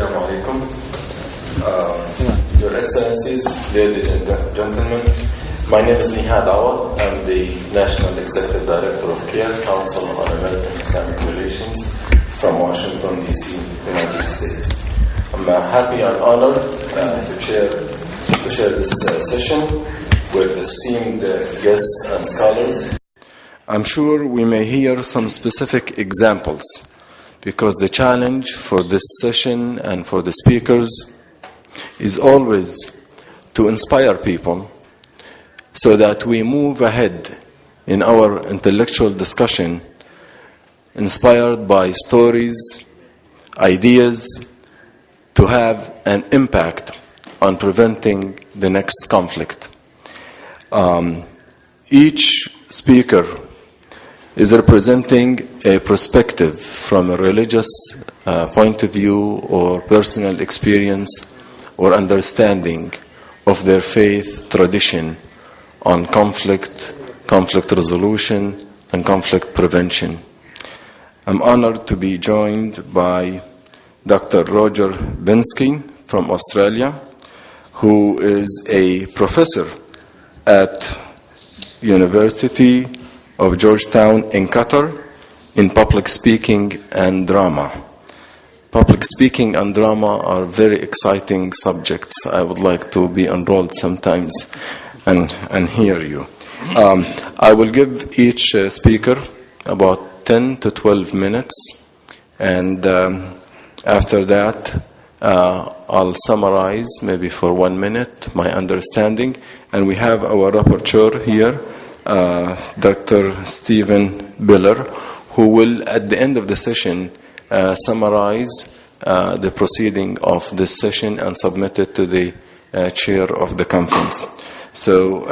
Assalamu alaikum. Your Excellencies, ladies and gentlemen, my name is Nihad Awad. I'm the National Executive Director of CARE, Council on American Islamic Relations, from Washington, D.C., United States. I'm happy and honored to share this session with esteemed guests and scholars. I'm sure we may hear some specific examples, because the challenge for this session and for the speakers is always to inspire people so that we move ahead in our intellectual discussion inspired by stories, ideas, to have an impact on preventing the next conflict. Each speaker is representing a perspective from a religious point of view or personal experience or understanding of their faith tradition on conflict resolution, and conflict prevention. I'm honored to be joined by Dr. Roger Bensky from Australia, who is a professor at University of Georgetown in Qatar in public speaking and drama. Public speaking and drama are very exciting subjects. I would like to be enrolled sometimes and hear you. I will give each speaker about 10 to 12 minutes, and after that I'll summarize maybe for 1 minute my understanding, and we have our rapporteur here, Dr. Stephen Biller, who will at the end of the session summarize the proceeding of this session and submit it to the chair of the conference. So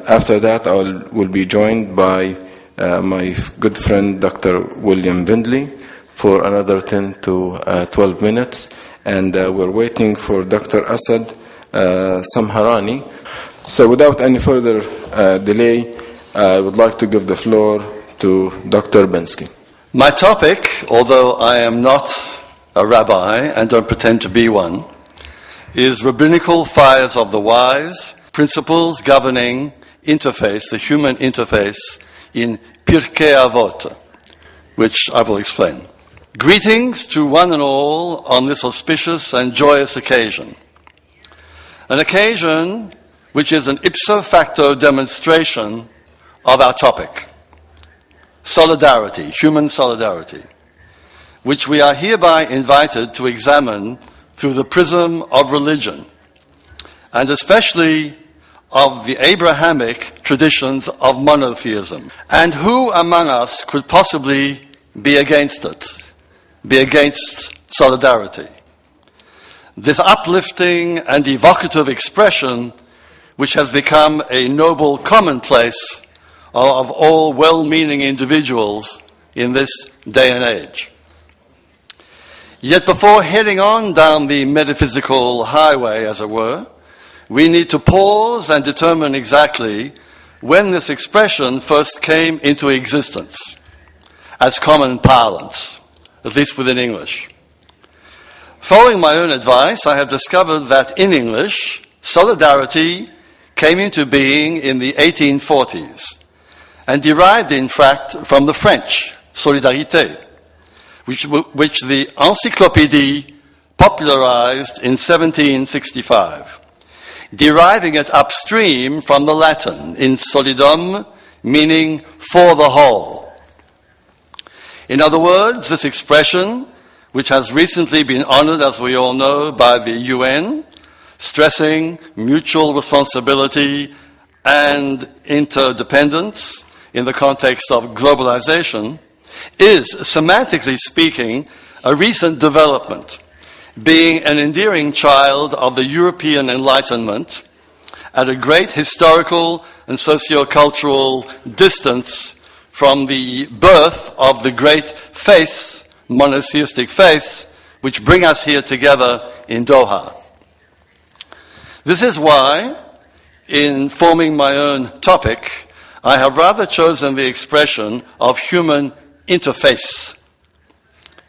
after that I will be joined by my good friend Dr. William Bindley for another 10 to 12 minutes, and we're waiting for Dr. Asad Samharani. So without any further delay, I would like to give the floor to Dr. Bensky. My topic, although I am not a rabbi and don't pretend to be one, is Rabbinical Fires of the Wise, Principles Governing Interface, the Human Interface, in Pirkei Avot, which I will explain. Greetings to one and all on this auspicious and joyous occasion. An occasion which is an ipso facto demonstration of our topic, solidarity, human solidarity, which we are hereby invited to examine through the prism of religion, and especially of the Abrahamic traditions of monotheism. And who among us could possibly be against it, be against solidarity? This uplifting and evocative expression, which has become a noble commonplace of all well-meaning individuals in this day and age. Yet before heading on down the metaphysical highway, as it were, we need to pause and determine exactly when this expression first came into existence as common parlance, at least within English. Following my own advice, I have discovered that in English, solidarity came into being in the 1840s and derived, in fact, from the French, solidarité, which the Encyclopédie popularized in 1765, deriving it upstream from the Latin, in solidum, meaning for the whole. In other words, this expression, which has recently been honored, as we all know, by the UN, stressing mutual responsibility and interdependence in the context of globalization, is, semantically speaking, a recent development, being an endearing child of the European Enlightenment at a great historical and socio-cultural distance from the birth of the great faiths, monotheistic faiths, which bring us here together in Doha. This is why, in forming my own topic, I have rather chosen the expression of human interface,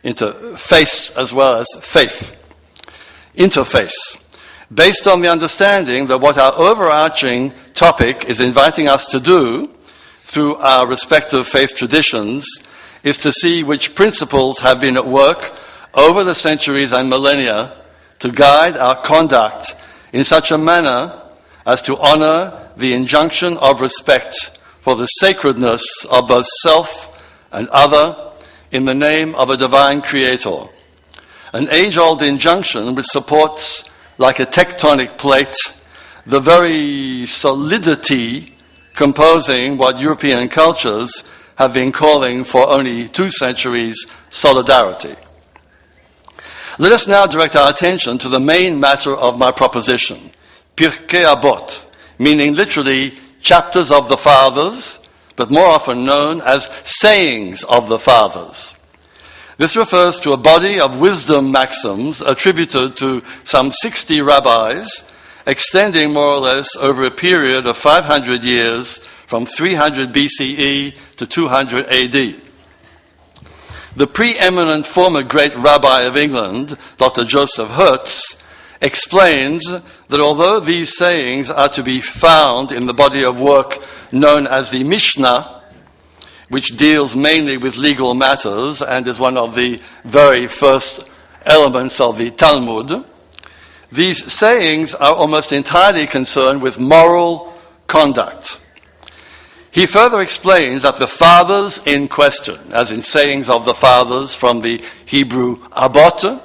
interface as well as faith, interface, based on the understanding that what our overarching topic is inviting us to do through our respective faith traditions is to see which principles have been at work over the centuries and millennia to guide our conduct in such a manner as to honor the injunction of respect for the sacredness of both self and other in the name of a divine creator. An age-old injunction which supports, like a tectonic plate, the very solidity composing what European cultures have been calling for only 2 centuries solidarity. Let us now direct our attention to the main matter of my proposition, Pirkei Avot, meaning literally chapters of the fathers, but more often known as sayings of the fathers. This refers to a body of wisdom maxims attributed to some 60 rabbis, extending more or less over a period of 500 years from 300 BCE to 200 AD. The preeminent former great rabbi of England, Dr. Joseph Hertz, explains that although these sayings are to be found in the body of work known as the Mishnah, which deals mainly with legal matters and is one of the very first elements of the Talmud, these sayings are almost entirely concerned with moral conduct. He further explains that the fathers in question, as in sayings of the fathers from the Hebrew Avot,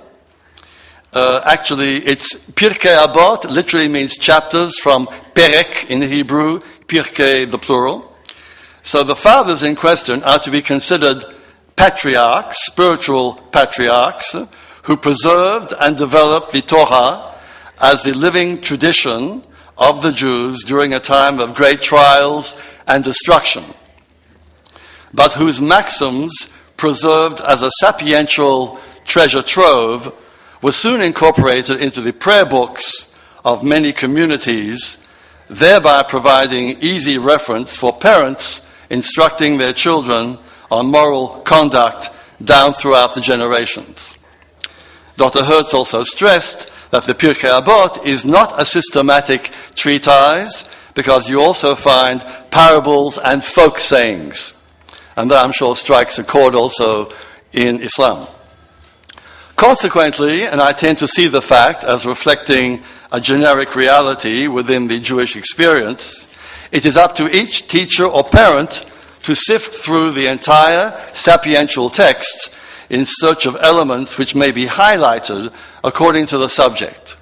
actually it's Pirkei Avot, literally means chapters, from Perek in Hebrew, Pirkei the plural. So the fathers in question are to be considered patriarchs, spiritual patriarchs, who preserved and developed the Torah as the living tradition of the Jews during a time of great trials and destruction, but whose maxims, preserved as a sapiential treasure trove, were soon incorporated into the prayer books of many communities, thereby providing easy reference for parents instructing their children on moral conduct down throughout the generations. Dr. Hertz also stressed that the Pirkei Avot is not a systematic treatise, because you also find parables and folk sayings. And that, I'm sure, strikes a chord also in Islam. Consequently, and I tend to see the fact as reflecting a generic reality within the Jewish experience, it is up to each teacher or parent to sift through the entire sapiential text in search of elements which may be highlighted according to the subject.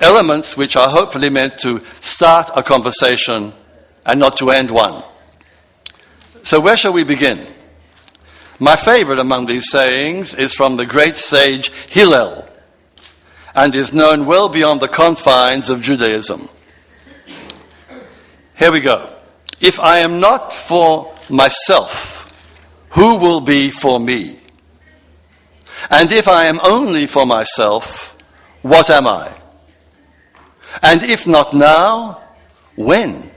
Elements which are hopefully meant to start a conversation and not to end one. So where shall we begin? My favorite among these sayings is from the great sage Hillel, and is known well beyond the confines of Judaism. Here we go. If I am not for myself, who will be for me? And if I am only for myself, what am I? And if not now, when?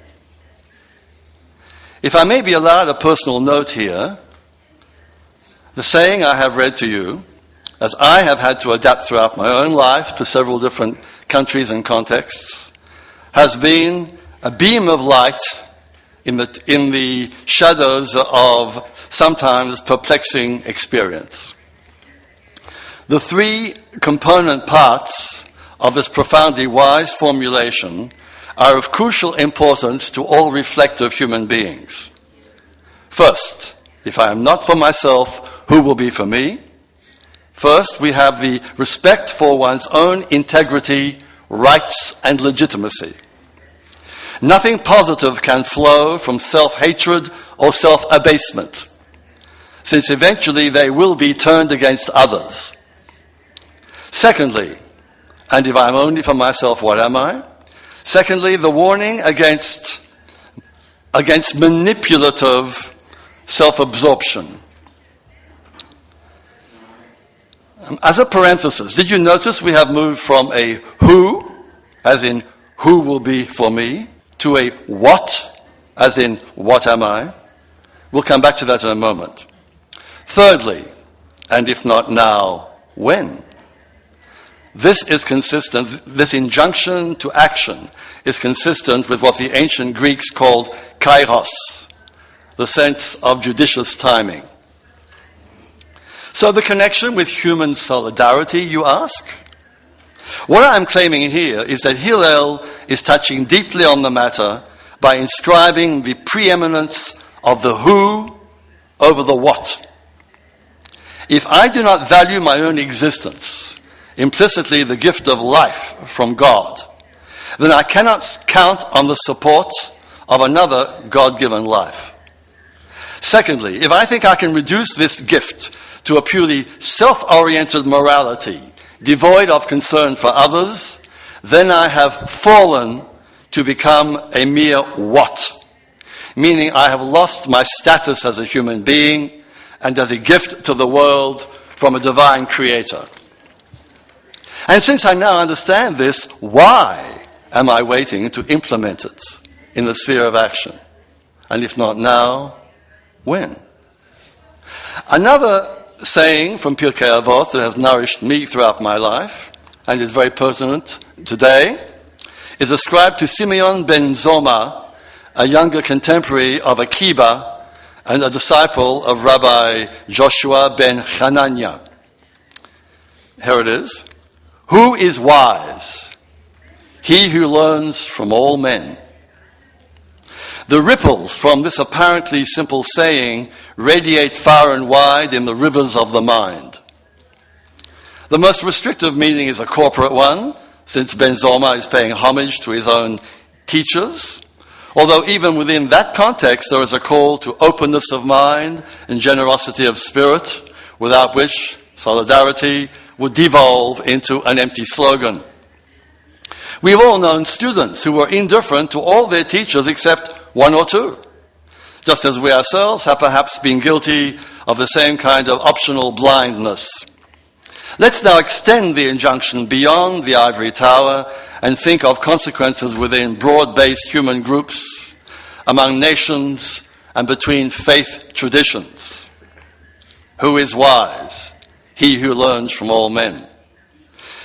If I may be allowed a personal note here, the saying I have read to you, as I have had to adapt throughout my own life to several different countries and contexts, has been a beam of light in the shadows of sometimes perplexing experience. The 3 component parts of this profoundly wise formulation are of crucial importance to all reflective human beings. First, if I am not for myself, who will be for me? First, we have the respect for one's own integrity, rights, and legitimacy. Nothing positive can flow from self-hatred or self-abasement, since eventually they will be turned against others. Secondly, and if I'm only for myself, what am I? Secondly, the warning against manipulative self-absorption. As a parenthesis, did you notice we have moved from a who, as in who will be for me, to a what, as in what am I? We'll come back to that in a moment. Thirdly, and if not now, when? This is consistent, this injunction to action is consistent with what the ancient Greeks called kairos, the sense of judicious timing. So the connection with human solidarity, you ask? What I'm claiming here is that Hillel is touching deeply on the matter by inscribing the preeminence of the who over the what. If I do not value my own existence, implicitly the gift of life from God, then I cannot count on the support of another God-given life. Secondly, if I think I can reduce this gift to a purely self-oriented morality, devoid of concern for others, then I have fallen to become a mere what, meaning I have lost my status as a human being and as a gift to the world from a divine creator. And since I now understand this, why am I waiting to implement it in the sphere of action? And if not now, when? Another saying from Pirkei Avot that has nourished me throughout my life and is very pertinent today is ascribed to Simeon ben Zoma, a younger contemporary of Akiba and a disciple of Rabbi Joshua ben Hanania. Here it is. Who is wise? He who learns from all men. The ripples from this apparently simple saying radiate far and wide in the rivers of the mind. The most restrictive meaning is a corporate one, since Ben Zoma is paying homage to his own teachers, although even within that context there is a call to openness of mind and generosity of spirit, without which solidarity would devolve into an empty slogan. We've all known students who were indifferent to all their teachers except one or two, just as we ourselves have perhaps been guilty of the same kind of optional blindness. Let's now extend the injunction beyond the ivory tower and think of consequences within broad-based human groups, among nations, and between faith traditions. Who is wise? He who learns from all men.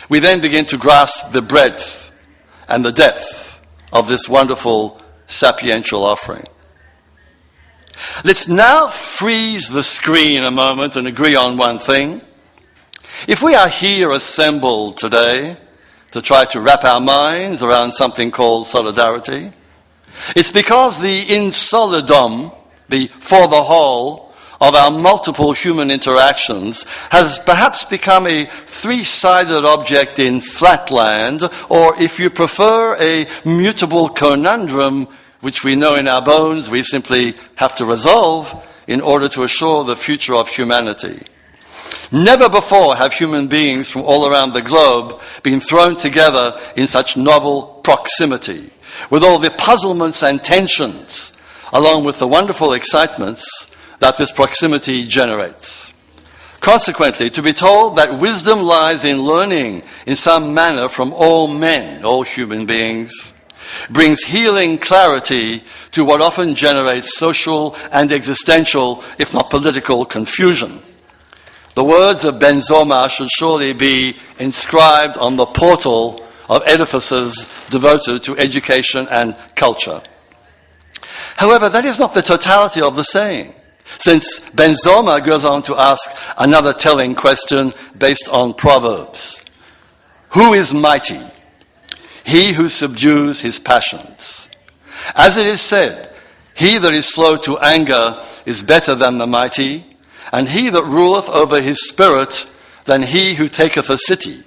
We then begin to grasp the breadth and the depth of this wonderful sapiential offering. Let's now freeze the screen a moment and agree on one thing. If we are here assembled today to try to wrap our minds around something called solidarity, it's because the in solidum, the for the whole, of our multiple human interactions has perhaps become a three-sided object in flatland, or if you prefer, a mutable conundrum which we know in our bones we simply have to resolve in order to assure the future of humanity. Never before have human beings from all around the globe been thrown together in such novel proximity, with all the puzzlements and tensions, along with the wonderful excitements that this proximity generates. Consequently, to be told that wisdom lies in learning in some manner from all men, all human beings, brings healing clarity to what often generates social and existential, if not political, confusion. The words of Ben Zoma should surely be inscribed on the portal of edifices devoted to education and culture. However, that is not the totality of the saying, since Ben Zoma goes on to ask another telling question based on Proverbs. Who is mighty? He who subdues his passions. As it is said, he that is slow to anger is better than the mighty, and he that ruleth over his spirit than he who taketh a city.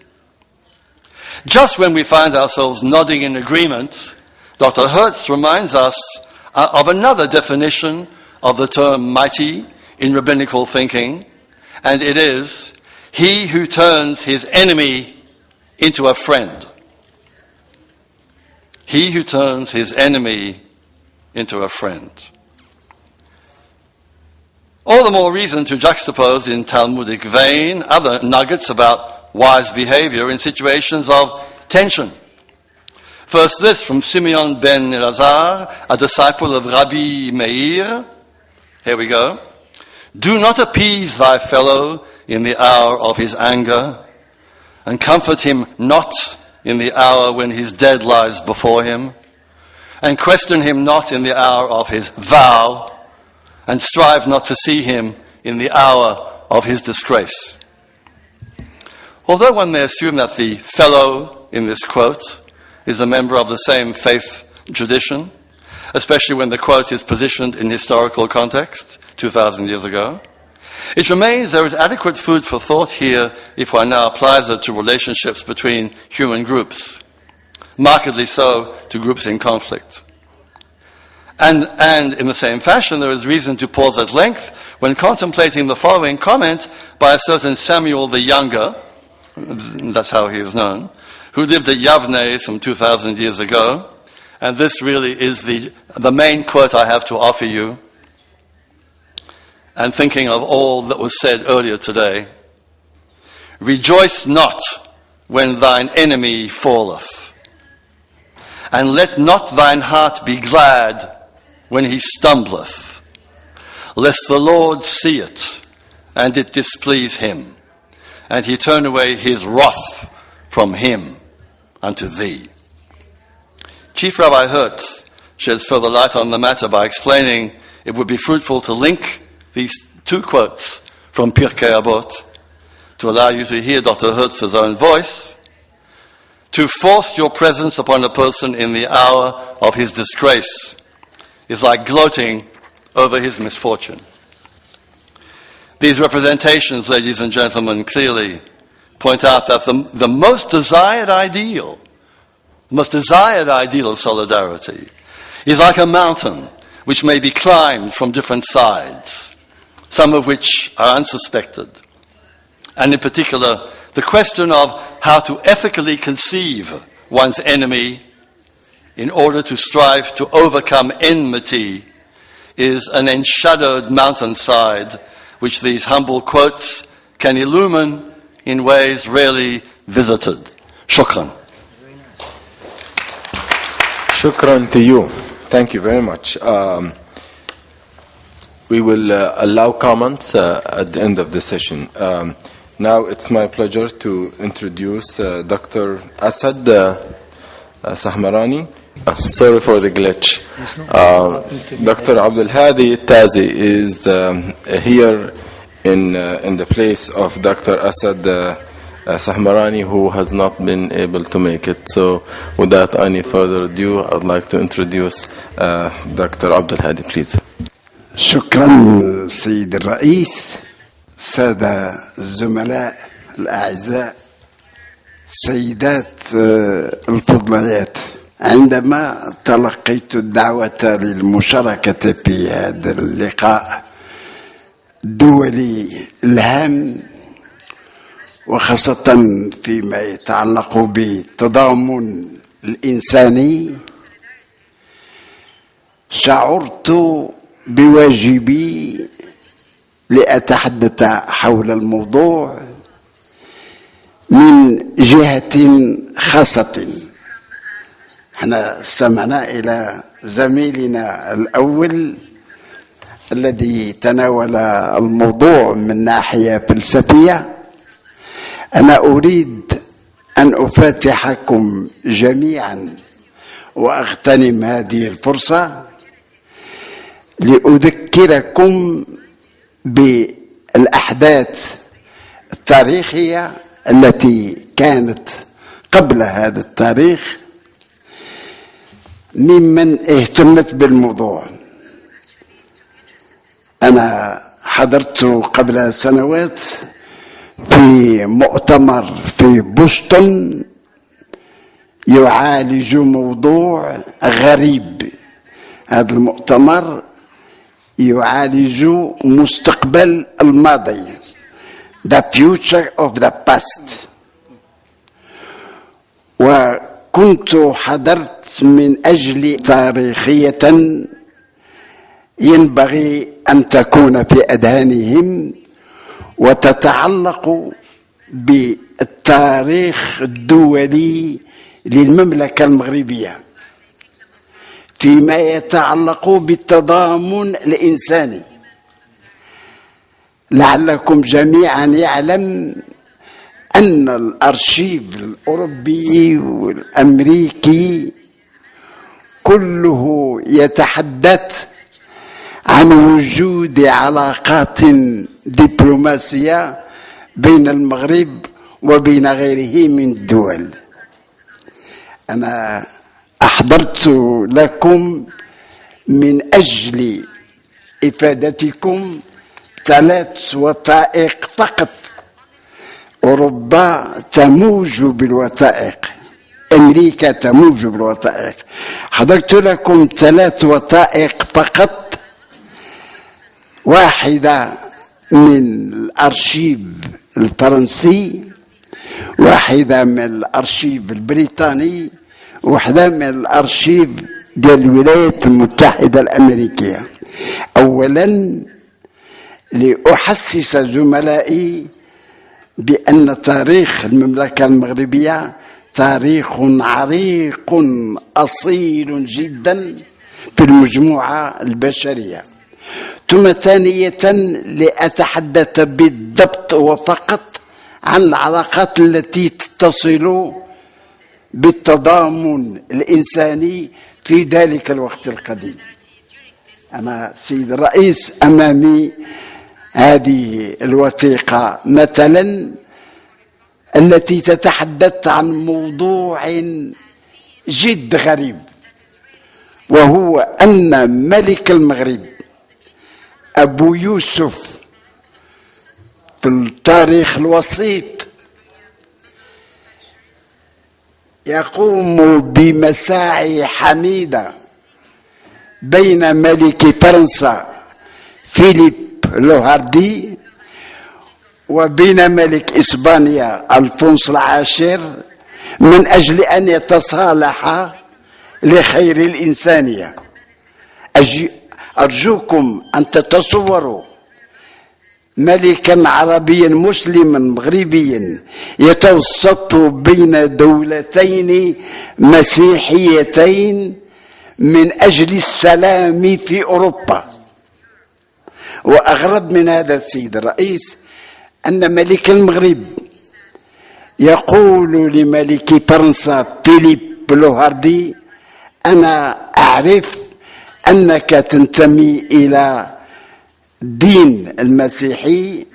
Just when we find ourselves nodding in agreement, Dr. Hertz reminds us of another definition of the term mighty in rabbinical thinking, and it is, he who turns his enemy into a friend. He who turns his enemy into a friend. All the more reason to juxtapose in Talmudic vein other nuggets about wise behavior in situations of tension. First this from Simeon ben Elazar, a disciple of Rabbi Meir. Here we go. Do not appease thy fellow in the hour of his anger, and comfort him not in the hour when his dead lies before him, and question him not in the hour of his vow, and strive not to see him in the hour of his disgrace. Although one may assume that the fellow in this quote is a member of the same faith tradition, especially when the quote is positioned in historical context, 2,000 years ago, it remains there is adequate food for thought here if one now applies it to relationships between human groups, markedly so to groups in conflict. And in the same fashion, there is reason to pause at length when contemplating the following comment by a certain Samuel the Younger, that's how he is known, who lived at Yavne some 2,000 years ago. And this really is the main quote I have to offer you. And thinking of all that was said earlier today, rejoice not when thine enemy falleth, and let not thine heart be glad when he stumbleth, lest the Lord see it, and it displease him, and he turn away his wrath from him unto thee. Chief Rabbi Hertz sheds further light on the matter by explaining it would be fruitful to link these two quotes from Pirkei Avot to allow you to hear Dr. Hertz's own voice. To force your presence upon a person in the hour of his disgrace is like gloating over his misfortune. These representations, ladies and gentlemen, clearly point out that the most desired ideal of solidarity is like a mountain which may be climbed from different sides, some of which are unsuspected. And in particular, the question of how to ethically conceive one's enemy in order to strive to overcome enmity is an enshadowed mountainside which these humble quotes can illumine in ways rarely visited. Shukran. Shukran to you. Thank you very much. We will allow comments at the end of the session. Now it's my pleasure to introduce Dr. Asad Sahmarani. Sorry for the glitch. Dr. Abdul Hadi Tazi is here in the place of Dr. Asad Sahmarani, who has not been able to make it. So without any further ado, I'd like to introduce Dr. Abdul Hadi, please. شكرا سيد الرئيس، سادة الزملاء الأعزاء، سيدات الفضليات. عندما تلقيت الدعوة للمشاركة في هذا اللقاء الدولي الهام، وخاصة فيما يتعلق بالتضامن الإنساني، شعرت بواجبي لأتحدث حول الموضوع من جهة خاصة. احنا استمعنا إلى زميلنا الأول الذي تناول الموضوع من ناحية فلسفية. أنا أريد أن أفاتحكم جميعا وأغتنم هذه الفرصة لأذكركم بالأحداث التاريخية التي كانت قبل هذا التاريخ ممن اهتمت بالموضوع. أنا حضرت قبل سنوات في مؤتمر في بوسطن يعالج موضوع غريب. هذا المؤتمر يعالج مستقبل الماضي، the future of the past. وكنت حضرت من أجل تاريخية ينبغي أن تكون في أذهانهم وتتعلق بالتاريخ الدولي للمملكة المغربية فيما يتعلق بالتضامن الإنساني. لعلكم جميعا يعلم أن الأرشيف الأوروبي والأمريكي كله يتحدث عن وجود علاقات دبلوماسية بين المغرب وبين غيره من الدول. أنا أحضرت لكم من أجل إفادتكم 3 وثائق فقط. أوروبا تموج بالوثائق، أمريكا تموج بالوثائق. حضرت لكم 3 وثائق فقط، واحدة من الأرشيف الفرنسي، واحدة من الأرشيف البريطاني، واحدة من الأرشيف ديال الولايات المتحدة الأمريكية. أولا لأحسس زملائي بأن تاريخ المملكة المغربية تاريخ عريق أصيل جدا في المجموعة البشرية. ثم ثانية لأتحدث بالضبط وفقط عن العلاقات التي تتصل بالتضامن الإنساني في ذلك الوقت القديم. أنا سيد الرئيس أمامي هذه الوثيقة مثلا التي تتحدث عن موضوع جد غريب، وهو أن ملك المغرب أبو يوسف في التاريخ الوسيط يقوم بمساعي حميدة بين ملك فرنسا فيليب لوهاردي وبين ملك إسبانيا ألفونس العاشر من أجل أن يتصالحا لخير الإنسانية. أرجوكم أن تتصوروا ملكا عربيا مسلما مغربيا يتوسط بين دولتين مسيحيتين من أجل السلام في أوروبا. وأغرب من هذا السيد الرئيس أن ملك المغرب يقول لملك فرنسا فيليب لوهاردي: أنا أعرف أنك تنتمي إلى الدين المسيحي،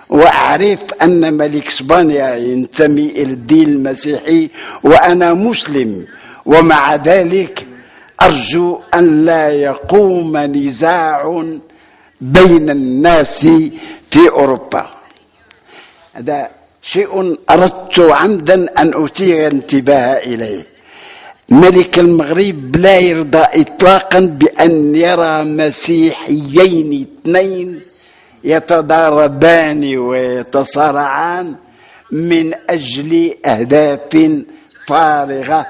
وأعرف أن ملك إسبانيا ينتمي إلى الدين المسيحي، وأنا مسلم، ومع ذلك أرجو أن لا يقوم نزاع بين الناس في أوروبا. هذا شيء أردت عمدا أن أثير انتباه إليه. ملك المغرب لا يرضى إطلاقا بأن يرى مسيحيين 2 يتضاربان ويتصارعان من أجل أهداف فارغة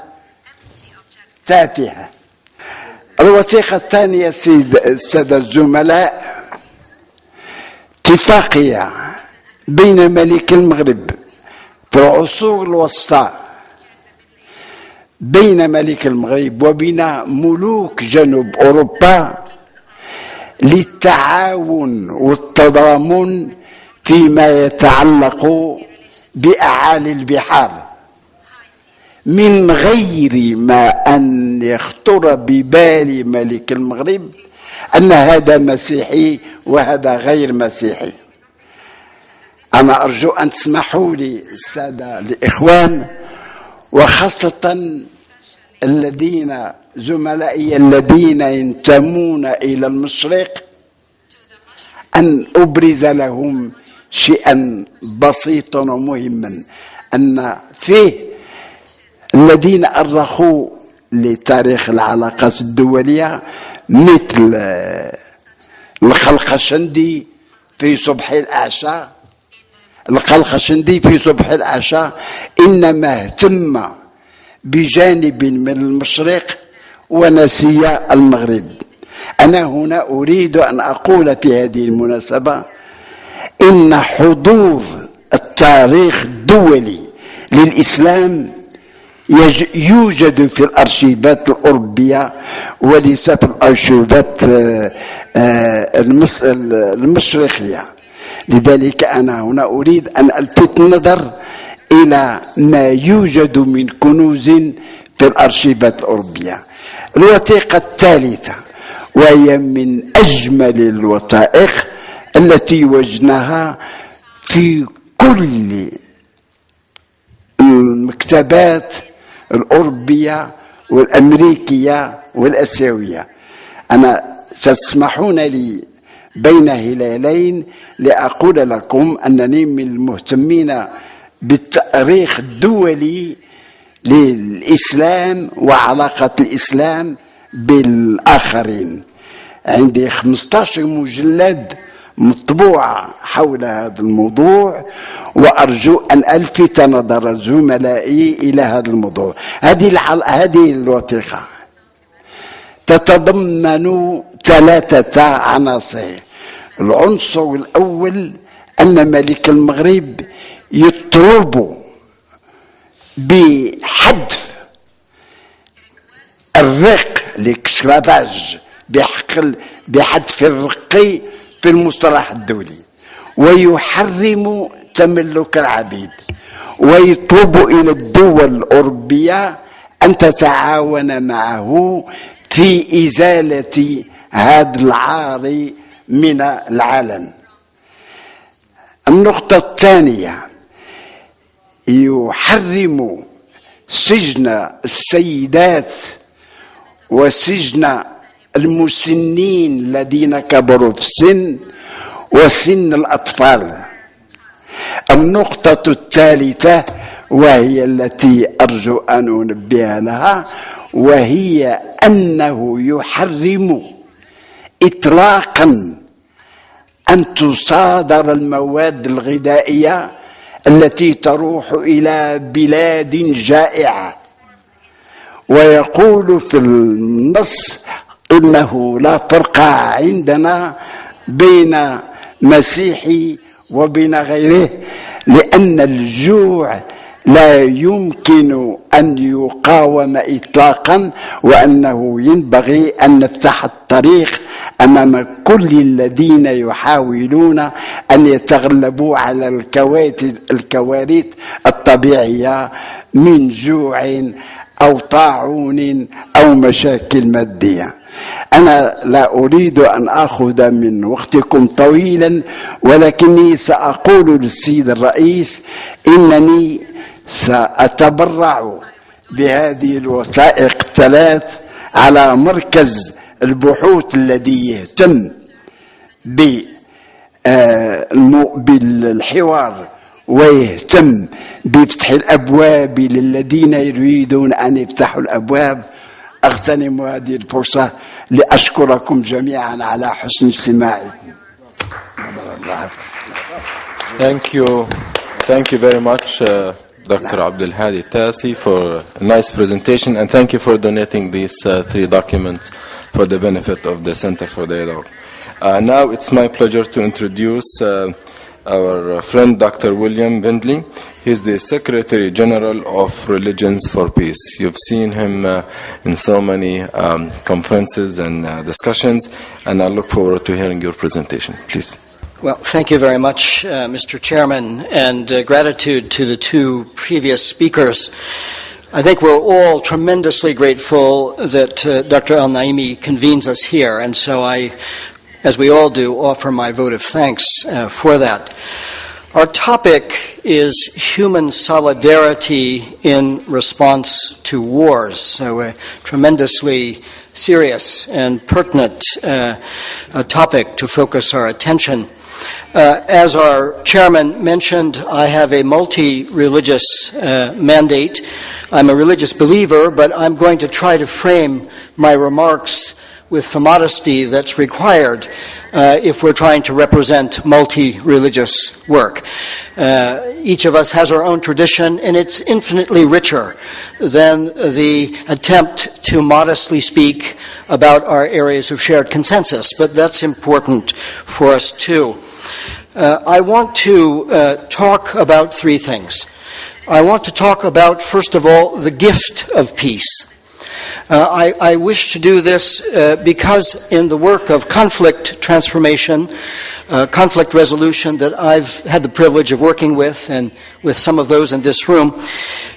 تافهة. الوثيقة الثانية السادة الزملاء اتفاقية بين ملك المغرب في العصور الوسطى، بين ملك المغرب وبين ملوك جنوب أوروبا للتعاون والتضامن فيما يتعلق بأعالي البحار، من غير ما أن يخطر ببال ملك المغرب أن هذا مسيحي وهذا غير مسيحي. أنا أرجو أن تسمحوا لي السادة الإخوان، وخاصة الذين زملائي الذين ينتمون إلى المشرق، أن أبرز لهم شيئا بسيطا ومهما، أن فيه الذين أرخوا لتاريخ العلاقات الدولية مثل القلقشندي في صبح الأعشى. القلقشندي في صبح العشاء إنما اهتم بجانب من المشرق ونسي المغرب. أنا هنا أريد أن أقول في هذه المناسبة إن حضور التاريخ الدولي للإسلام يوجد في الأرشيفات الأوروبية وليس في الأرشيفات المشرقية. لذلك أنا هنا أريد أن ألفت النظر إلى ما يوجد من كنوز في الأرشيفات الأوروبية. الوثيقة الثالثة، وهي من أجمل الوثائق التي وجدناها في كل المكتبات الأوروبية والأمريكية والآسيوية. أنا ستسمحون لي بين هلالين لأقول لكم أنني من المهتمين بالتاريخ الدولي للإسلام وعلاقة الإسلام بالآخرين. عندي 15 مجلد مطبوعة حول هذا الموضوع، وأرجو أن ألفت نظر زملائي إلى هذا الموضوع. هذه الوثيقة تتضمن 3 عناصر. العنصر الأول أن ملك المغرب يطلب بحذف الرق، الاسكلافاج، بحذف الرق في المصطلح الدولي، ويحرم تملك العبيد، ويطلب إلى الدول الأوروبية أن تتعاون معه في إزالة هذا العار من العالم. النقطة الثانية، يحرم سجن السيدات وسجن المسنين الذين كبروا في السن وسن الأطفال. النقطة الثالثة، وهي التي أرجو أن أنبه لها، وهي أنه يحرم إطلاقا أن تصادر المواد الغذائية التي تروح إلى بلاد جائعة. ويقول في النص إنه لا فرق عندنا بين مسيحي وبين غيره، لأن الجوع لا يمكن أن يقاوم إطلاقا، وأنه ينبغي أن نفتح الطريق أمام كل الذين يحاولون أن يتغلبوا على الكوارث الطبيعية من جوع أو طاعون أو مشاكل مادية. أنا لا أريد أن أخذ من وقتكم طويلا، ولكني سأقول للسيد الرئيس إنني سأتبرع بهذه الوثائق الثلاث على مركز البحوث الذي يهتم بالحوار ويهتم بفتح الأبواب للذين يريدون أن يفتحوا الأبواب. أغتنم هذه الفرصة لأشكركم جميعا على حسن استماعكم. Thank you very much, Dr. Abdul Hadi Tasi, for a nice presentation, and thank you for donating these 3 documents for the benefit of the Center for Dialogue. Now it's my pleasure to introduce our friend Dr. William Bindley. He's the Secretary General of Religions for Peace. You've seen him in so many conferences and discussions, and I look forward to hearing your presentation. Please. Well, thank you very much, Mr. Chairman, and gratitude to the 2 previous speakers. I think we're all tremendously grateful that Dr. Al-Naimi convenes us here, and so I, as we all do, offer my vote of thanks for that. Our topic is human solidarity in response to wars, so a tremendously serious and pertinent topic to focus our attention. As our chairman mentioned, I have a multi-religious mandate. I'm a religious believer, but I'm going to try to frame my remarks with the modesty that's required if we're trying to represent multi-religious work. Each of us has our own tradition, and it's infinitely richer than the attempt to modestly speak about our areas of shared consensus, but that's important for us too. I want to talk about 3 things. I want to talk about, first of all, the gift of peace. I wish to do this because in the work of conflict transformation, conflict resolution that I've had the privilege of working with, and with some of those in this room,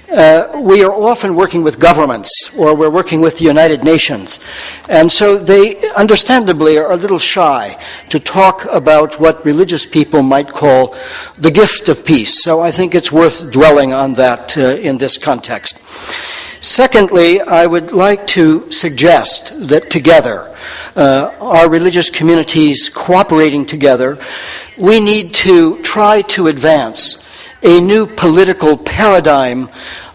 we are often working with governments, or we're working with the United Nations. And so they understandably are a little shy to talk about what religious people might call the gift of peace. So I think it's worth dwelling on that in this context. Secondly, I would like to suggest that together, our religious communities cooperating together, we need to try to advance a new political paradigm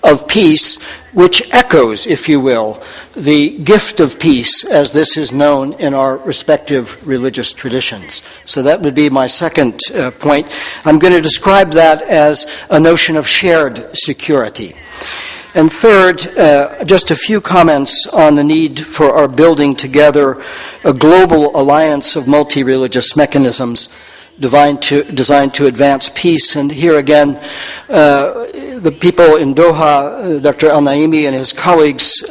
of peace, which echoes, if you will, the gift of peace as this is known in our respective religious traditions. So that would be my second point. I'm going to describe that as a notion of shared security. And third, just a few comments on the need for our building together a global alliance of multi-religious mechanisms designed to advance peace. And here again, the people in Doha, Dr. Al-Naimi and his colleagues,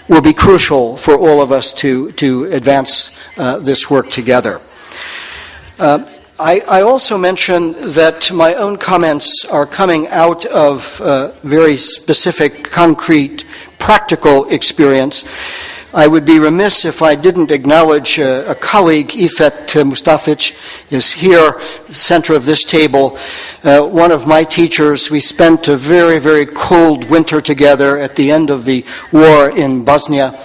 will be crucial for all of us to advance this work together. I also mentioned that my own comments are coming out of very specific, concrete, practical experience. I would be remiss if I didn't acknowledge a colleague, Ifet Mustafic, is here, center of this table. One of my teachers. We spent a very, very cold winter together at the end of the war in Bosnia.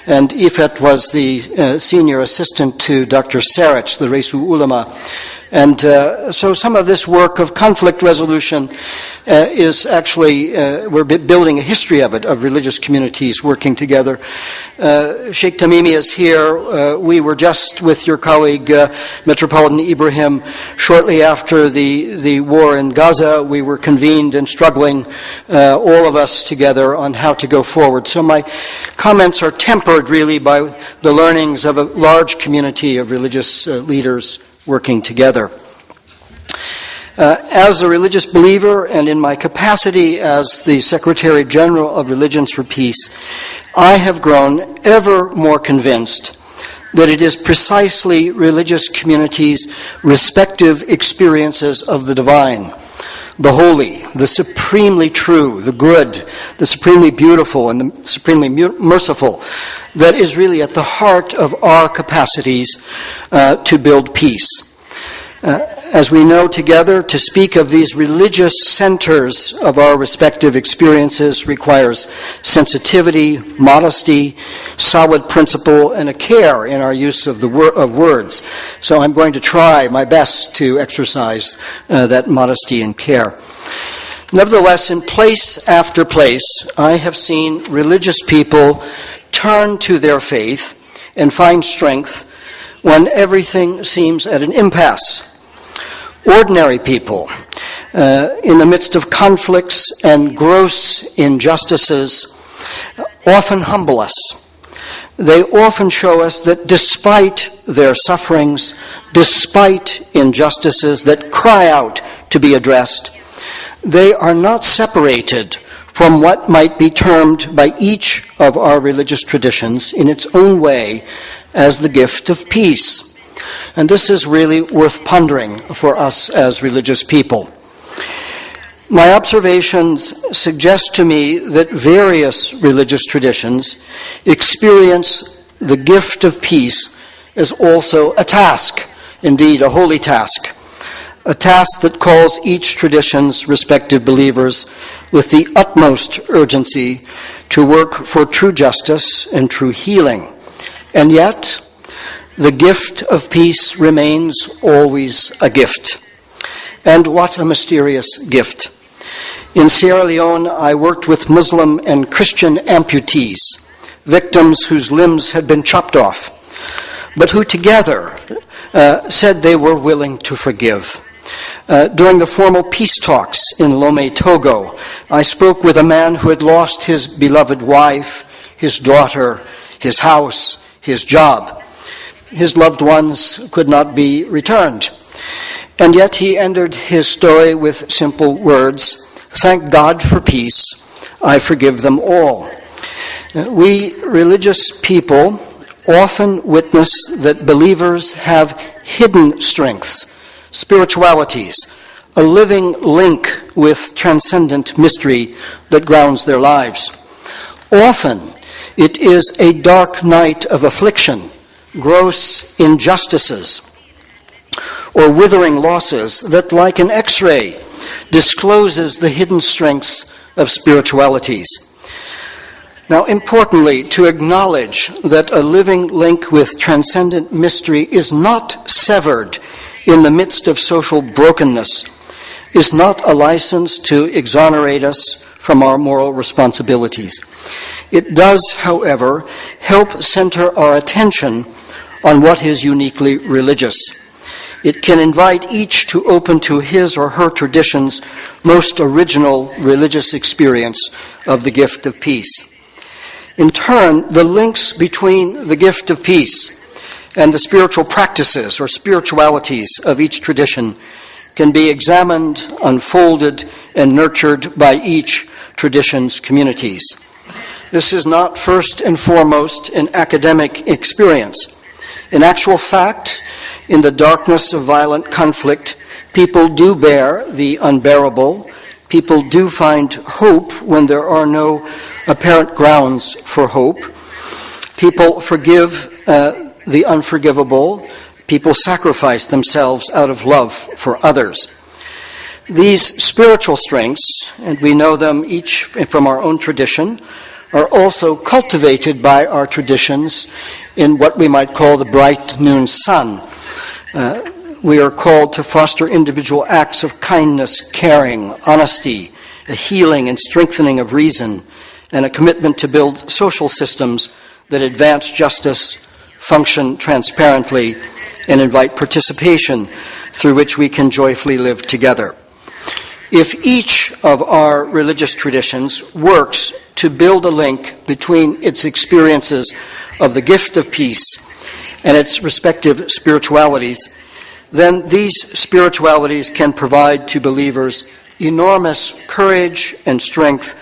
And Ifet was the senior assistant to Dr. Saric, the Reisul Ulama. And so some of this work of conflict resolution is actually, we're building a history of it, of religious communities working together. Sheikh Tamimi is here. We were just with your colleague, Metropolitan Ibrahim, shortly after the war in Gaza. We were convened and struggling, all of us together, on how to go forward. So my comments are tempered really by the learnings of a large community of religious leaders working together. As a religious believer, and in my capacity as the Secretary General of Religions for Peace, I have grown ever more convinced that it is precisely religious communities' respective experiences of the divine, the holy, the supremely true, the good, the supremely beautiful, and the supremely merciful that is really at the heart of our capacities to build peace. As we know together, to speak of these religious centers of our respective experiences requires sensitivity, modesty, solid principle, and a care in our use of of words. So I'm going to try my best to exercise that modesty and care. Nevertheless, in place after place, I have seen religious people turn to their faith and find strength when everything seems at an impasse. Ordinary people, in the midst of conflicts and gross injustices, often humble us. They often show us that despite their sufferings, despite injustices that cry out to be addressed, they are not separated from what might be termed by each of our religious traditions in its own way as the gift of peace. And this is really worth pondering for us as religious people. My observations suggest to me that various religious traditions experience the gift of peace as also a task, indeed a holy task, a task that calls each tradition's respective believers with the utmost urgency to work for true justice and true healing. And yet, the gift of peace remains always a gift. And what a mysterious gift. In Sierra Leone, I worked with Muslim and Christian amputees, victims whose limbs had been chopped off, but who together said they were willing to forgive. During the formal peace talks in Lomé, Togo, I spoke with a man who had lost his beloved wife, his daughter, his house, his job. His loved ones could not be returned. And yet he ended his story with simple words, "Thank God for peace, I forgive them all." We religious people often witness that believers have hidden strengths spiritualities, a living link with transcendent mystery that grounds their lives. Often, it is a dark night of affliction, gross injustices, or withering losses that, like an X-ray, discloses the hidden strengths of spiritualities. Now, importantly, to acknowledge that a living link with transcendent mystery is not severed in the midst of social brokenness is not a license to exonerate us from our moral responsibilities. It does, however, help center our attention on what is uniquely religious. It can invite each to open to his or her tradition's most original religious experience of the gift of peace. In turn, the links between the gift of peace and the spiritual practices or spiritualities of each tradition can be examined, unfolded, and nurtured by each tradition's communities. This is not first and foremost an academic experience. In actual fact, in the darkness of violent conflict, people do bear the unbearable. People do find hope when there are no apparent grounds for hope. People forgive the unforgivable. People sacrifice themselves out of love for others. These spiritual strengths, and we know them each from our own tradition, are also cultivated by our traditions in what we might call the bright noon sun. We are called to foster individual acts of kindness, caring, honesty, a healing and strengthening of reason, and a commitment to build social systems that advance justice, function transparently, and invite participation through which we can joyfully live together. If each of our religious traditions works to build a link between its experiences of the gift of peace and its respective spiritualities, then these spiritualities can provide to believers enormous courage and strength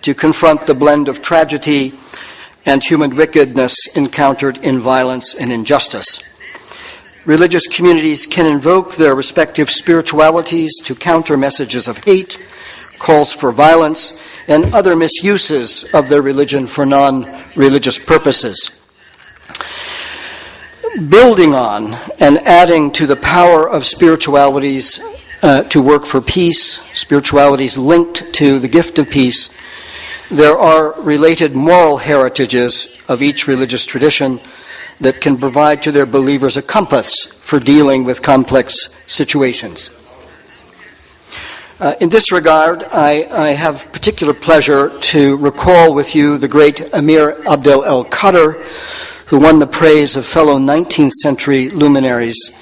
to confront the blend of tragedy and human wickedness encountered in violence and injustice. Religious communities can invoke their respective spiritualities to counter messages of hate, calls for violence, and other misuses of their religion for non-religious purposes. Building on and adding to the power of spiritualities to work for peace, spiritualities linked to the gift of peace, there are related moral heritages of each religious tradition that can provide to their believers a compass for dealing with complex situations. In this regard, I have particular pleasure to recall with you the great Emir Abdel el-Qadir, who won the praise of fellow 19th century luminaries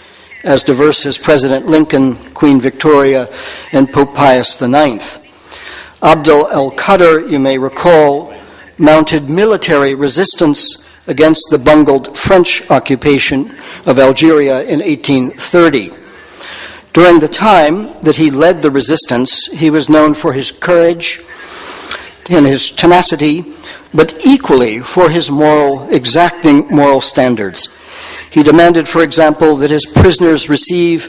as diverse as President Lincoln, Queen Victoria, and Pope Pius IX. Abdel el-Qadir, you may recall, mounted military resistance against the bungled French occupation of Algeria in 1830. During the time that he led the resistance, he was known for his courage and his tenacity, but equally for his exacting moral standards. He demanded, for example, that his prisoners receive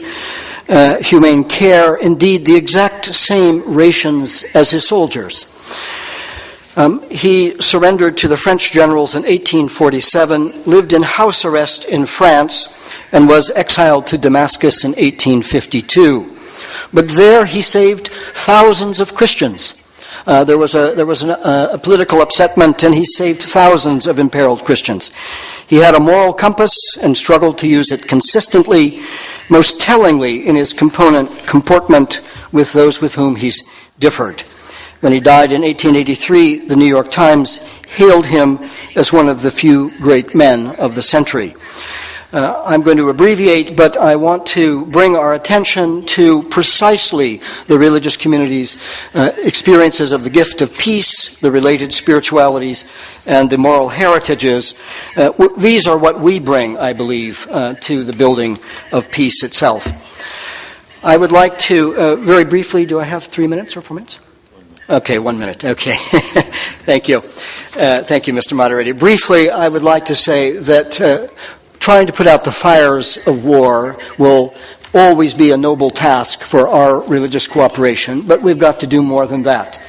humane care, indeed the exact same rations as his soldiers. He surrendered to the French generals in 1847, lived in house arrest in France, and was exiled to Damascus in 1852. But there he saved thousands of Christians. There was a political upsetment, and he saved thousands of imperiled Christians. He had a moral compass and struggled to use it consistently, most tellingly in his comportment with those with whom he's differed. When he died in 1883, the New York Times hailed him as one of the few great men of the century. I'm going to abbreviate, but I want to bring our attention to precisely the religious community's experiences of the gift of peace, the related spiritualities, and the moral heritages. These are what we bring, I believe, to the building of peace itself. I would like to, very briefly, do I have 3 minutes or 4 minutes? Okay, 1 minute. Okay. Thank you. Thank you, Mr. Moderator. Briefly, I would like to say that trying to put out the fires of war will always be a noble task for our religious cooperation, but we've got to do more than that.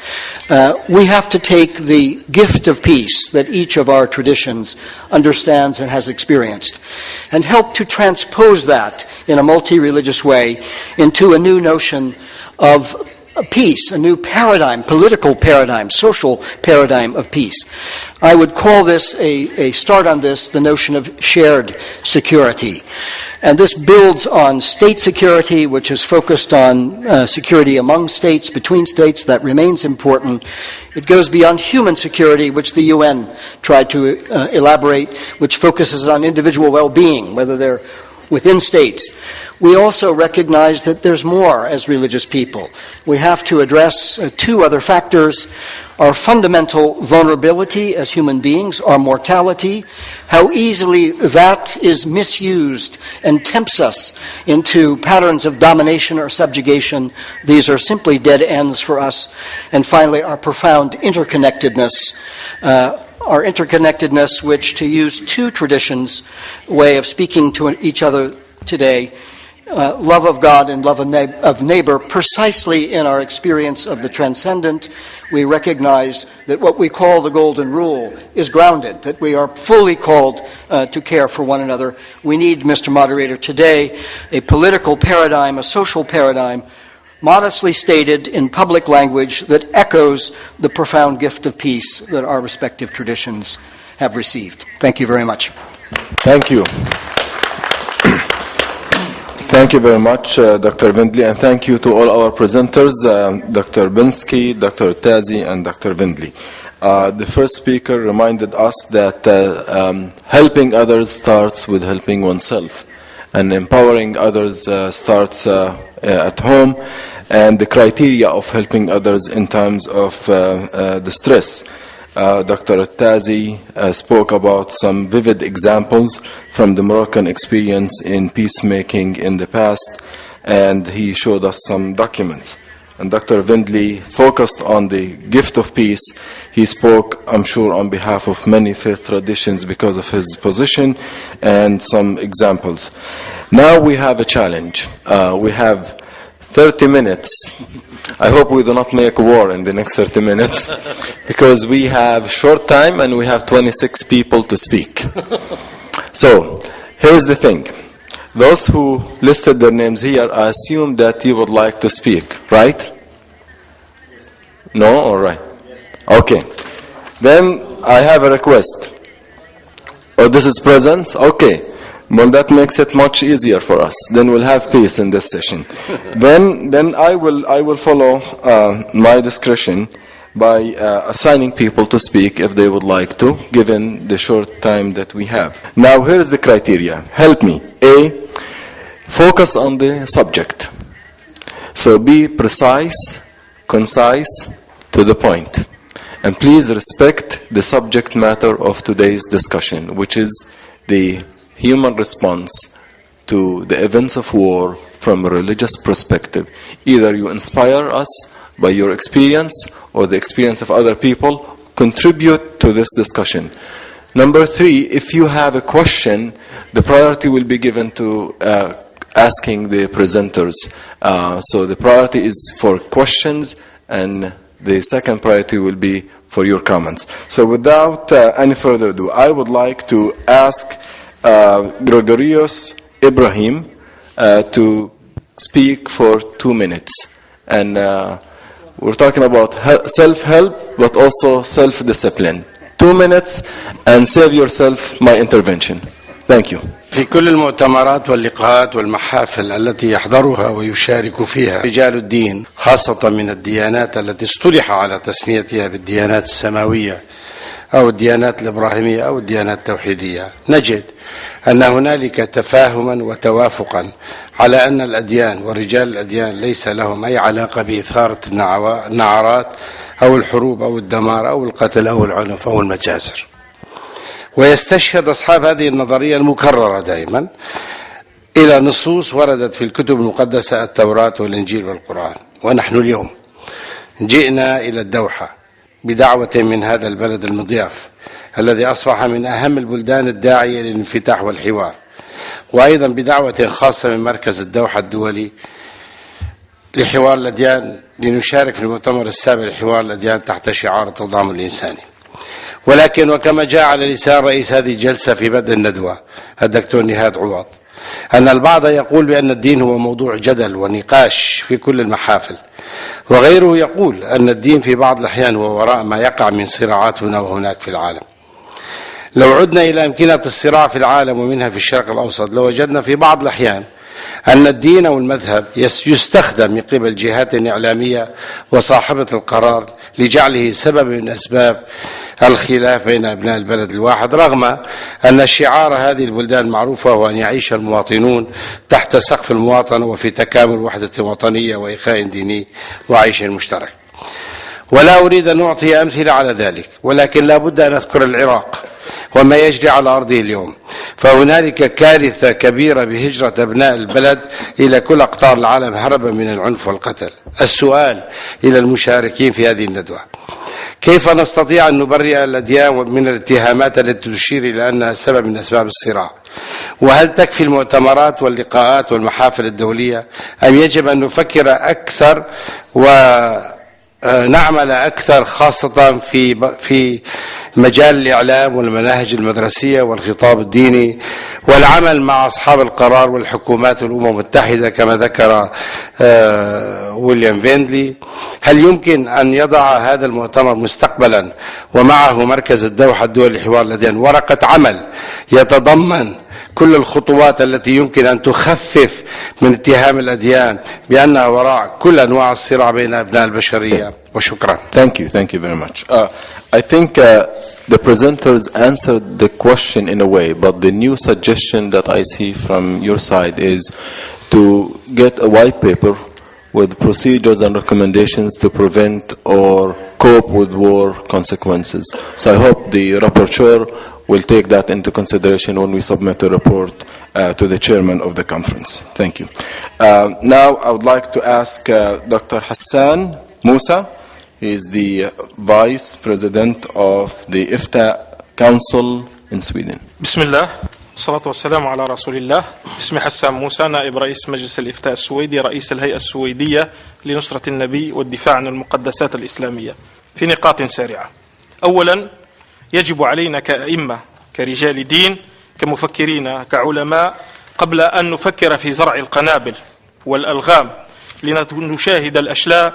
We have to take the gift of peace that each of our traditions understands and has experienced and help to transpose that in a multi-religious way into a new notion of peace, a new paradigm, political paradigm, social paradigm of peace. I would call this a start on this, the notion of shared security. And this builds on state security, which is focused on security among states, between states. That remains important. It goes beyond human security, which the UN tried to elaborate, which focuses on individual well-being, whether they're within states. We also recognize that there's more as religious people. We have to address two other factors: our fundamental vulnerability as human beings, our mortality, how easily that is misused and tempts us into patterns of domination or subjugation. These are simply dead ends for us. And finally, our profound interconnectedness, which, to use two traditions' way of speaking to each other today, love of God and love of neighbor, precisely in our experience of the transcendent. We recognize that what we call the golden rule is grounded, that we are fully called to care for one another. We need, Mr. Moderator, today a political paradigm, a social paradigm, modestly stated in public language that echoes the profound gift of peace that our respective traditions have received. Thank you very much. Thank you. Thank you very much, Dr. Windley, and thank you to all our presenters, Dr. Binsky, Dr. Tazi, and Dr. Windley. The first speaker reminded us that helping others starts with helping oneself, and empowering others starts at home, and the criteria of helping others in times of distress. Dr. Tazi spoke about some vivid examples from the Moroccan experience in peacemaking in the past, and he showed us some documents. And Dr. Windley focused on the gift of peace. He spoke, I'm sure, on behalf of many faith traditions because of his position and some examples. Now we have a challenge. We have 30 minutes. I hope we do not make war in the next 30 minutes because we have short time and we have 26 people to speak. So, here's the thing. Those who listed their names here, I assume that you would like to speak, right? No? All right. Okay. Then I have a request. Oh, this is presence? Okay. Well, that makes it much easier for us. Then we'll have peace in this session. Then I will follow my discretion by assigning people to speak if they would like to, given the short time that we have. Now, here's the criteria. Help me. A, focus on the subject. So be precise, concise, to the point. And please respect the subject matter of today's discussion, which is the human response to the events of war from a religious perspective. Either you inspire us by your experience or the experience of other people, contribute to this discussion. Number 3, if you have a question, the priority will be given to asking the presenters. So the priority is for questions, and the second priority will be for your comments. So without any further ado, I would like to ask Gregorios Ibrahim to speak for 2 minutes. And we're talking about self-help, but also self-discipline. 2 minutes, and save yourself my intervention. Thank you. في كل المؤتمرات واللقاءات والمحافل التي يحضرها ويشارك فيها رجال الدين، خاصة من الديانات التي اصطلح على تسميتها بالديانات السماوية أو الديانات الإبراهيمية أو الديانات التوحيدية، نجد أن هنالك تفاهما وتوافقا على أن الأديان ورجال الأديان ليس لهم أي علاقة بإثارة النعرات أو الحروب أو الدمار أو القتل أو العنف أو المجازر. ويستشهد أصحاب هذه النظرية المكررة دائما إلى نصوص وردت في الكتب المقدسة، التوراة والإنجيل والقرآن. ونحن اليوم جئنا إلى الدوحة بدعوة من هذا البلد المضياف الذي أصبح من أهم البلدان الداعية للانفتاح والحوار وأيضا بدعوة خاصة من مركز الدوحة الدولي لحوار الأديان لنشارك في المؤتمر السابع لحوار الأديان تحت شعار التضامن الإنساني. ولكن وكما جاء على لسان رئيس هذه الجلسة في بدء الندوة الدكتور نهاد عوض أن البعض يقول بأن الدين هو موضوع جدل ونقاش في كل المحافل، وغيره يقول أن الدين في بعض الأحيان هو وراء ما يقع من صراعات هنا وهناك في العالم. لو عدنا إلى أمكنة الصراع في العالم ومنها في الشرق الأوسط لوجدنا في بعض الأحيان أن الدين أو المذهب يستخدم من قبل جهات إعلامية وصاحبة القرار لجعله سبب من أسباب الخلاف بين أبناء البلد الواحد، رغم أن شعار هذه البلدان معروفة هو أن يعيش المواطنون تحت سقف المواطنة وفي تكامل وحدة وطنية وإخاء ديني وعيش مشترك. ولا أريد أن أعطي أمثلة على ذلك، ولكن لا بد أن أذكر العراق وما يجري على أرضه اليوم، فهنالك كارثة كبيرة بهجرة أبناء البلد إلى كل أقطار العالم هربا من العنف والقتل. السؤال إلى المشاركين في هذه الندوة: كيف نستطيع أن نبرئ الأديان من الاتهامات التي تشير إلى أنها سبب من أسباب الصراع؟ وهل تكفي المؤتمرات واللقاءات والمحافل الدولية أم يجب أن نفكر أكثر ونعمل أكثر، خاصة في مجال الإعلام والمناهج المدرسية والخطاب الديني والعمل مع أصحاب القرار والحكومات والأمم المتحدة كما ذكر ويليام فيندلي؟ هل يمكن أن يضع هذا المؤتمر مستقبلا ومعه مركز الدوحة الدولي لحوار الأديان ورقة عمل يتضمن كل الخطوات التي يمكن أن تخفف من اتهام الأديان بأنها وراء كل أنواع الصراع بين أبناء البشرية؟ وشكرا. Thank you very much. I think the presenters answered the question in a way, but the new suggestion that I see from your side is to get a white paper with procedures and recommendations to prevent or cope with war consequences. So I hope the rapporteur will take that into consideration when we submit the report to the chairman of the conference. Thank you. Now I would like to ask Dr. Hassan Musa. He is the Vice President of the IFTA Council in Sweden. بسم الله والصلاة والسلام على رسول الله. اسمي حسان موسى، نائب رئيس مجلس الإفتاء السويدي، رئيس الهيئة السويدية لنصرة النبي والدفاع عن المقدسات الإسلامية. في نقاط سارعة: أولا، يجب علينا كأئمة، كرجال دين، كمفكرين، كعلماء، قبل أن نفكر في زرع القنابل والألغام لنشاهد الأشلاء،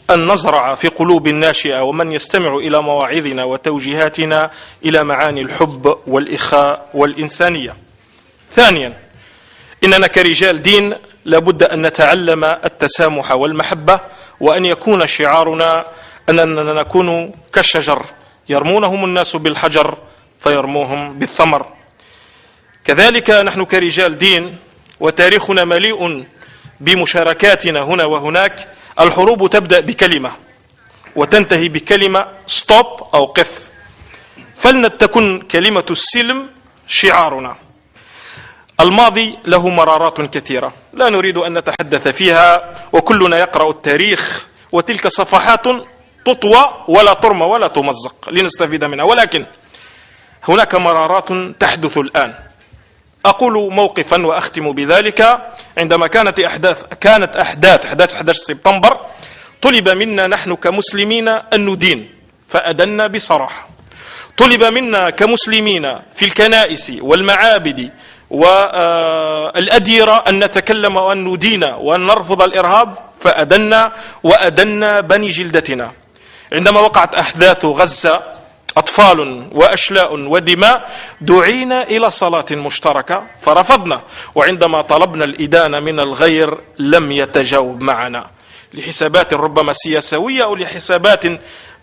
أن نزرع في قلوب الناشئة ومن يستمع إلى مواعظنا وتوجيهاتنا إلى معاني الحب والإخاء والإنسانية. ثانيا، إننا كرجال دين لابد أن نتعلم التسامح والمحبة، وأن يكون شعارنا أننا نكون كالشجر يرمونهم الناس بالحجر فيرموهم بالثمر. كذلك نحن كرجال دين وتاريخنا مليء بمشاركاتنا هنا وهناك. الحروب تبدأ بكلمة وتنتهي بكلمة ستوب أو قف، فلنتكن كلمة السلم شعارنا. الماضي له مرارات كثيرة لا نريد أن نتحدث فيها، وكلنا يقرأ التاريخ، وتلك صفحات تطوى ولا ترمى ولا تمزق لنستفيد منها، ولكن هناك مرارات تحدث الآن. أقول موقفا وأختم بذلك: عندما كانت أحداث 11 سبتمبر طلب منا نحن كمسلمين أن ندين، فأدنا بصراحة. طلب منا كمسلمين في الكنائس والمعابد والأديرة أن نتكلم وأن ندين وأن نرفض الإرهاب، فأدنا وأدنا بني جلدتنا. عندما وقعت أحداث غزة، أطفال وأشلاء ودماء، دعينا إلى صلاة مشتركة فرفضنا، وعندما طلبنا الإدانة من الغير لم يتجاوب معنا، لحسابات ربما سياسوية أو لحسابات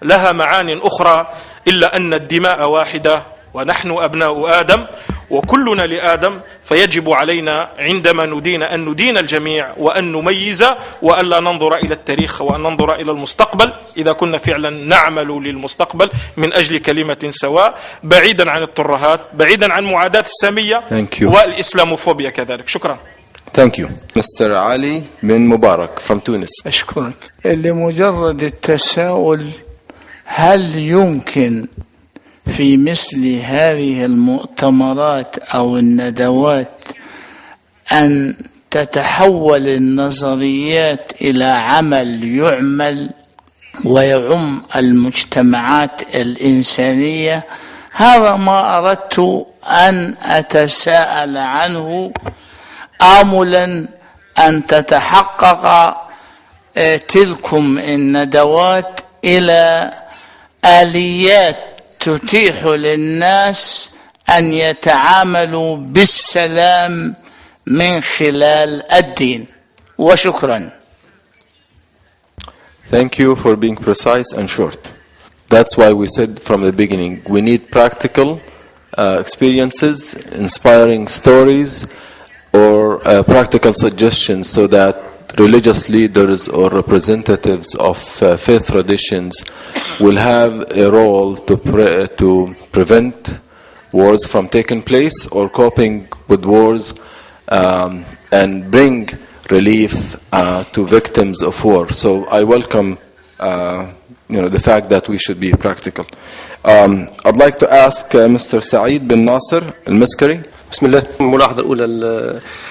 لها معان أخرى، إلا أن الدماء واحدة ونحن أبناء آدم وكلنا لآدم، فيجب علينا عندما ندين أن ندين الجميع وأن نميز وأن لا ننظر إلى التاريخ وأن ننظر إلى المستقبل إذا كنا فعلا نعمل للمستقبل من أجل كلمة سواء، بعيدا عن الترهات، بعيدا عن معاداة السامية والإسلاموفوبيا كذلك. شكرا. Thank you. Mr. Ali bin Mubarak from Tunis. أشكرك. لمجرد التساؤل: هل يمكن في مثل هذه المؤتمرات أو الندوات أن تتحول النظريات إلى عمل يعمل ويعم المجتمعات الإنسانية. هذا ما أردت أن أتساءل عنه، آملا أن تتحقق تلكم الندوات إلى آليات تتيح للناس أن يتعاملوا بالسلام من خلال الدين. وشكرا. Thank you for being precise and short. That's why we said from the beginning, we need practical experiences, inspiring stories, or practical suggestions so that religious leaders or representatives of faith traditions will have a role to prevent wars from taking place or coping with wars and bring relief to victims of war. So I welcome the fact that we should be practical. I'd like to ask Mr. Saeed bin Nasser al-Miskari. بسم الله. الملاحظة الأولى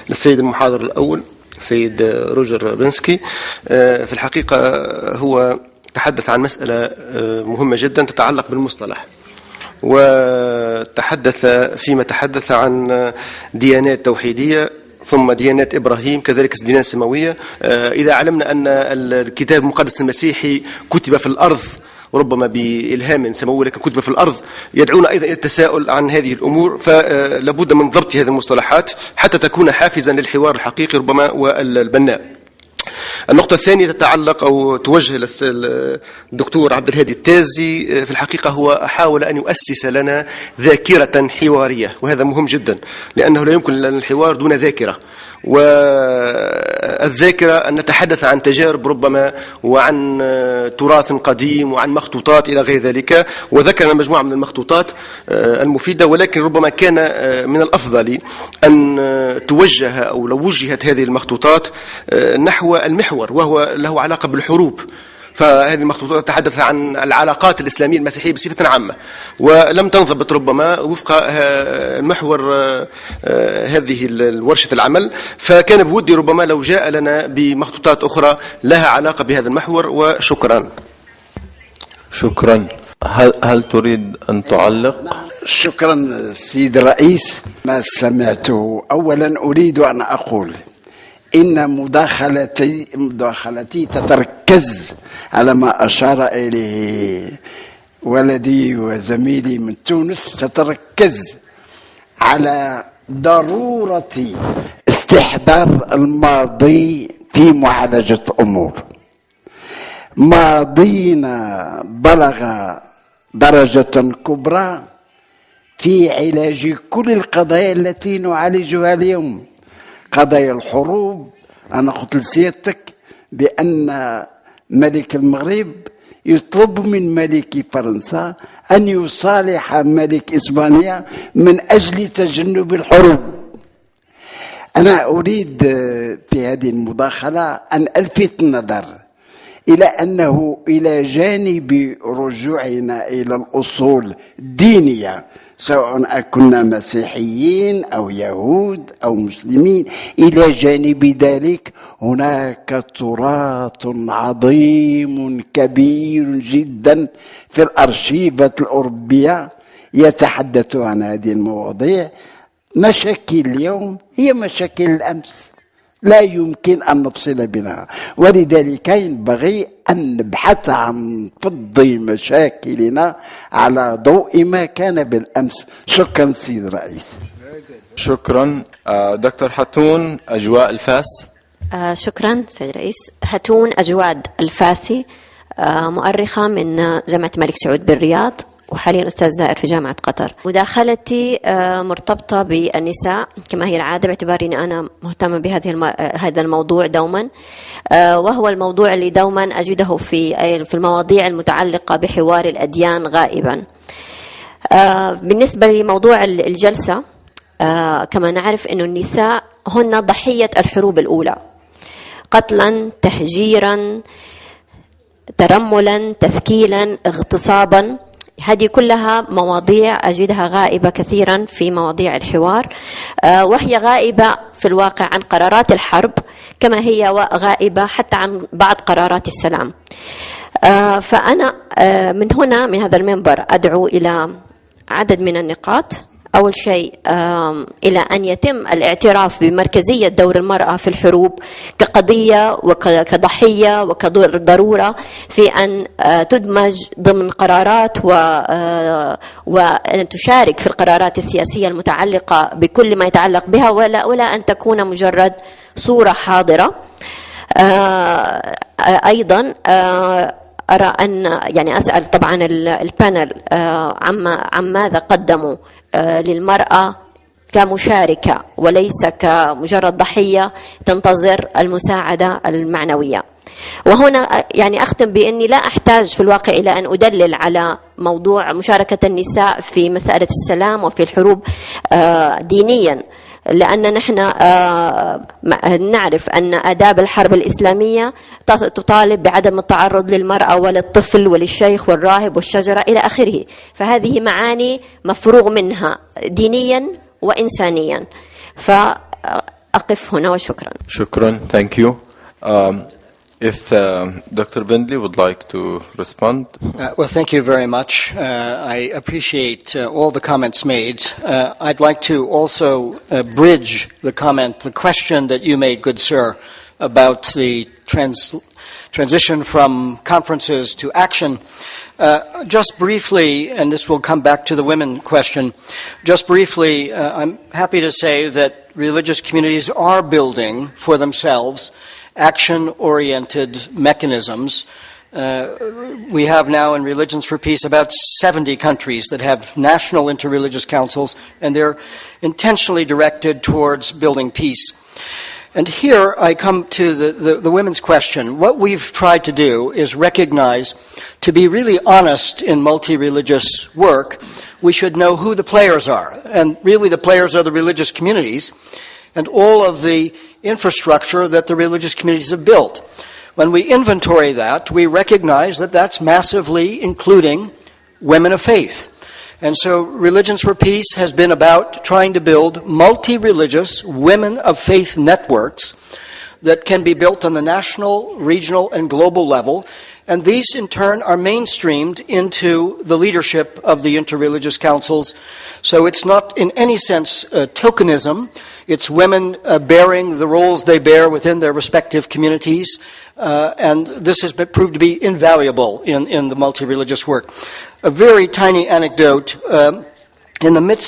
للسيد المحاضر الأول سيد روجر بنسكي. في الحقيقة هو تحدث عن مسألة مهمة جدا تتعلق بالمصطلح، وتحدث فيما تحدث عن ديانات توحيدية ثم ديانات إبراهيم كذلك الديانات السماوية. إذا علمنا أن الكتاب المقدس المسيحي كتب في الأرض وربما بإلهام سماوي لكن كتب في الأرض، يدعونا أيضا إلى التساؤل عن هذه الأمور، فلابد من ضبط هذه المصطلحات حتى تكون حافزا للحوار الحقيقي ربما والبناء. النقطة الثانية تتعلق أو توجه للدكتور عبد الهادي التازي. في الحقيقة هو حاول أن يؤسس لنا ذاكرة حوارية، وهذا مهم جدا لأنه لا يمكن لنا الحوار دون ذاكرة، والذاكرة أن نتحدث عن تجارب ربما وعن تراث قديم وعن مخطوطات إلى غير ذلك، وذكرنا مجموعة من المخطوطات المفيدة، ولكن ربما كان من الأفضل أن توجه أو لو وجهت هذه المخطوطات نحو المحور وهو له علاقة بالحروب. فهذه المخطوطات تتحدث عن العلاقات الإسلامية المسيحية بصفة عامة، ولم تنضبط ربما وفق محور هذه ورشة العمل، فكان بودي ربما لو جاء لنا بمخطوطات أخرى لها علاقة بهذا المحور. وشكرا. شكرا. هل تريد أن تعلق؟ شكرا سيد الرئيس. ما سمعته أولا أريد أن أقول إن مداخلتي تتركز على ما أشار إليه ولدي وزميلي من تونس، تتركز على ضرورة استحضار الماضي في معالجة أمور. ماضينا بلغ درجة كبرى في علاج كل القضايا التي نعالجها اليوم. قضايا الحروب، أنا قلت لسيادتك بأن ملك المغرب يطلب من ملك فرنسا أن يصالح ملك إسبانيا من أجل تجنب الحروب. أنا أريد في هذه المداخلة أن ألفت النظر إلى أنه إلى جانب رجوعنا إلى الأصول الدينية، سواء كنا مسيحيين أو يهود أو مسلمين، إلى جانب ذلك هناك تراث عظيم كبير جدا في الأرشيفات الأوروبية يتحدث عن هذه المواضيع. مشاكل اليوم هي مشاكل الأمس، لا يمكن أن نفصل بينها، ولذلك ينبغي أن نبحث عن فض مشاكلنا على ضوء ما كان بالأمس. شكرا سيد الرئيس. شكرا. دكتور حتون أجواء الفاس. شكرا سيد الرئيس. هتون أجواد الفاسي، مؤرخة من جامعة الملك سعود بالرياض، وحاليا أستاذ زائر في جامعة قطر. مداخلتي مرتبطة بالنساء كما هي العادة، باعتباري أن أنا مهتمة هذا الموضوع دوما، وهو الموضوع اللي دوما أجده في المواضيع المتعلقة بحوار الأديان غائبا. بالنسبة لموضوع الجلسة، كما نعرف أن النساء هن ضحية الحروب الأولى، قتلا، تهجيرا، ترملا، تثكيلا، اغتصابا، هذه كلها مواضيع أجدها غائبة كثيرا في مواضيع الحوار، وهي غائبة في الواقع عن قرارات الحرب كما هي غائبة حتى عن بعض قرارات السلام. فأنا من هنا من هذا المنبر أدعو إلى عدد من النقاط. أول شيء إلى أن يتم الاعتراف بمركزية دور المرأة في الحروب كقضية وكضحية وكضرورة في أن تدمج ضمن قرارات وأن تشارك في القرارات السياسية المتعلقة بكل ما يتعلق بها، ولا أن تكون مجرد صورة حاضرة. أيضا أرى أن يعني أسأل طبعا البانل عن ماذا قدموا للمرأة كمشاركة وليس كمجرد ضحية تنتظر المساعدة المعنوية. وهنا يعني أختم بأني لا أحتاج في الواقع إلى أن أدلل على موضوع مشاركة النساء في مسألة السلام وفي الحروب دينيا، لأن نحن نعرف أن آداب الحرب الإسلامية تطالب بعدم التعرض للمرأة وللطفل وللشيخ والراهب والشجرة إلى آخره، فهذه معاني مفروغ منها دينيا وإنسانيا. فأقف هنا وشكرا. شكرا. Thank you. If Dr. Bindley would like to respond. Well, thank you very much. I appreciate all the comments made. I'd like to also bridge the question that you made, good sir, about the transition from conferences to action. Just briefly, and this will come back to the women question, just briefly, I'm happy to say that religious communities are building for themselves action-oriented mechanisms. We have now in Religions for Peace about 70 countries that have national interreligious councils, and they're intentionally directed towards building peace. And here I come to the women's question. What we've tried to do is recognize, to be really honest in multi-religious work, we should know who the players are. And really the players are the religious communities and all of the infrastructure that the religious communities have built. When we inventory that, we recognize that that's massively including women of faith. And so Religions for Peace has been about trying to build multi-religious women of faith networks that can be built on the national, regional, and global level. And these, in turn, are mainstreamed into the leadership of the interreligious councils. So it's not, in any sense, tokenism. It's women bearing the roles they bear within their respective communities. And this has been proved to be invaluable in the multi-religious work. A very tiny anecdote. In the midst